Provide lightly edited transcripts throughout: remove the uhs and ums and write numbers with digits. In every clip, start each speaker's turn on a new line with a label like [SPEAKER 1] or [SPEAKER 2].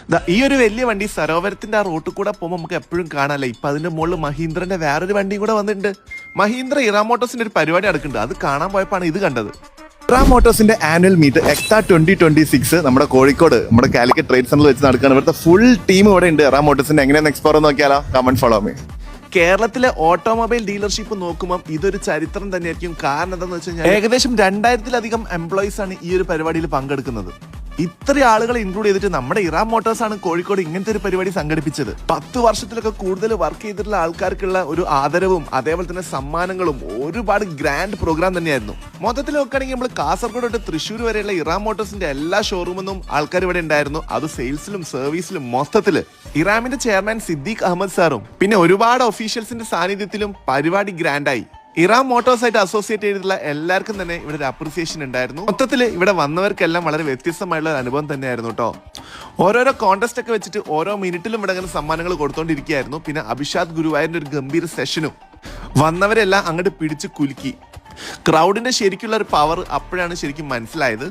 [SPEAKER 1] ഈ ഒരു വലിയ വണ്ടി സരോവരത്തിന്റെ ആ റോട്ടിൽ കൂടെ പോകുമ്പോൾ നമുക്ക് എപ്പോഴും കാണാല്ലേ. ഇപ്പൊ അതിന്റെ മുകളിൽ മഹീന്ദ്രന്റെ വേറൊരു വണ്ടിയും കൂടെ വന്നിട്ടുണ്ട്. മഹീന്ദ്ര ഇറ മോട്ടോഴ്സിന്റെ ഒരു പരിപാടി നടക്കുന്നുണ്ട്. അത് കാണാൻ പോയപ്പോഴാണ് ഇത് കണ്ടത്. ഇറ മോട്ടോഴ്സിന്റെ ആനുവൽ മീറ്റ് എക്സാ 2026 നമ്മുടെ കോഴിക്കോട് നമ്മുടെ കാലിക്കറ്റ് ട്രേഡ് സെന്ററിൽ വെച്ച് നടക്കുകയാണ്. ഇവിടുത്തെ ഫുൾ ടീം ഇവിടെ ഉണ്ട്. ഇറ മോട്ടോഴ്സിന്റെ എങ്ങനെയാണ് എക്സ്പ്ലോർ നോക്കിയാലോ? Comment follow me. കേരളത്തിലെ ഓട്ടോമൊബൈൽ ഡീലർഷിപ്പ് നോക്കുമ്പോൾ ഇതൊരു ചരിത്രം തന്നെയായിരിക്കും. കാരണം എന്താണെന്ന് വെച്ച് കഴിഞ്ഞാൽ ഏകദേശം 2000-ലധികം എംപ്ലോയീസ് ആണ് ഈ ഒരു പരിപാടിയിൽ പങ്കെടുക്കുന്നത്. ഇത്രയും ആളുകളെ ഇൻക്ലൂഡ് ചെയ്തിട്ട് നമ്മുടെ ഇറ മോട്ടോഴ്സ് ആണ് കോഴിക്കോട് ഇങ്ങനത്തെ ഒരു പരിപാടി സംഘടിപ്പിച്ചത്. 10 വർഷത്തിലൊക്കെ കൂടുതൽ വർക്ക് ചെയ്തിട്ടുള്ള ആൾക്കാർക്കുള്ള ഒരു ആദരവും അതേപോലെ തന്നെ സമ്മാനങ്ങളും ഒരുപാട് ഗ്രാൻഡ് പ്രോഗ്രാം തന്നെയായിരുന്നു. മൊത്തത്തിൽ നോക്കുകയാണെങ്കിൽ നമ്മൾ കാസർഗോഡ് തൊട്ട് തൃശ്ശൂർ വരെയുള്ള ഇറ മോട്ടോഴ്സിന്റെ എല്ലാ ഷോറൂമിന്നും ആൾക്കാർ ഇവിടെ ഉണ്ടായിരുന്നു. അത് സെയിൽസിലും സർവീസിലും മൊത്തത്തില്. ഇറാമിന്റെ ചെയർമാൻ സിദ്ദീഖ് അഹമ്മദ് സാറും പിന്നെ ഒരുപാട് ഒഫീഷ്യൽസിന്റെ സാന്നിധ്യത്തിലും പരിപാടി ഗ്രാൻഡായി. ഇറ മോട്ടോഴ്സ് ആയിട്ട് അസോസിയേറ്റ് ചെയ്തിട്ടുള്ള എല്ലാവർക്കും തന്നെ ഇവിടെ ഒരു അപ്രിസിയേഷൻ ഉണ്ടായിരുന്നു. മൊത്തത്തിൽ ഇവിടെ വന്നവർക്കെല്ലാം വളരെ വ്യത്യസ്തമായുള്ള ഒരു അനുഭവം തന്നെയായിരുന്നു കേട്ടോ. ഓരോരോ കോൺടെസ്റ്റ് ഒക്കെ വെച്ചിട്ട് ഓരോ മിനിറ്റിലും ഇവിടെ അങ്ങനെ സമ്മാനങ്ങൾ കൊടുത്തോണ്ടിരിക്കുകയായിരുന്നു. പിന്നെ അഭിഷാദ് ഗുരുവായൂരിന്റെ ഒരു ഗംഭീര സെഷനും വന്നവരെല്ലാം അങ്ങോട്ട് പിടിച്ച് കുലുക്കി. ക്രൗഡിന്റെ ശരിക്കുള്ള ഒരു പവർ അപ്പോഴാണ് ശരിക്കും മനസ്സിലായത്.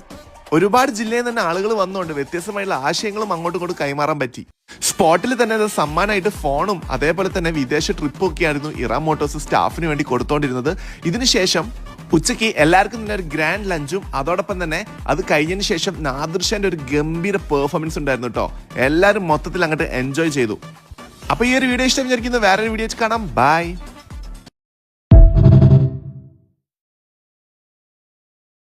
[SPEAKER 1] ഒരുപാട് ജില്ലയിൽ തന്നെ ആളുകൾ വന്നുകൊണ്ട് വ്യത്യസ്തമായുള്ള ആശയങ്ങളും അങ്ങോട്ടും ഇങ്ങോട്ടും കൈമാറാൻ പറ്റി. സ്പോട്ടിൽ തന്നെ അത് സമ്മാനമായിട്ട് ഫോണും അതേപോലെ തന്നെ വിദേശ ട്രിപ്പും ഒക്കെ ആയിരുന്നു ഇറ മോട്ടോഴ്സ് സ്റ്റാഫിന് വേണ്ടി കൊടുത്തോണ്ടിരുന്നത്. ഇതിനുശേഷം ഉച്ചയ്ക്ക് എല്ലാവർക്കും തന്നെ ഒരു ഗ്രാൻഡ് ലഞ്ചും അതോടൊപ്പം തന്നെ അത് കഴിഞ്ഞതിന് ശേഷം നാദിർഷാന്റെ ഒരു ഗംഭീര പെർഫോമൻസ് ഉണ്ടായിരുന്നു കേട്ടോ. എല്ലാവരും മൊത്തത്തിൽ അങ്ങോട്ട് എൻജോയ് ചെയ്തു. അപ്പൊ ഈ ഒരു വീഡിയോ ഇഷ്ടം വിചാരിക്കുന്നു. വേറൊരു വീഡിയോ കാണാം. ബൈ.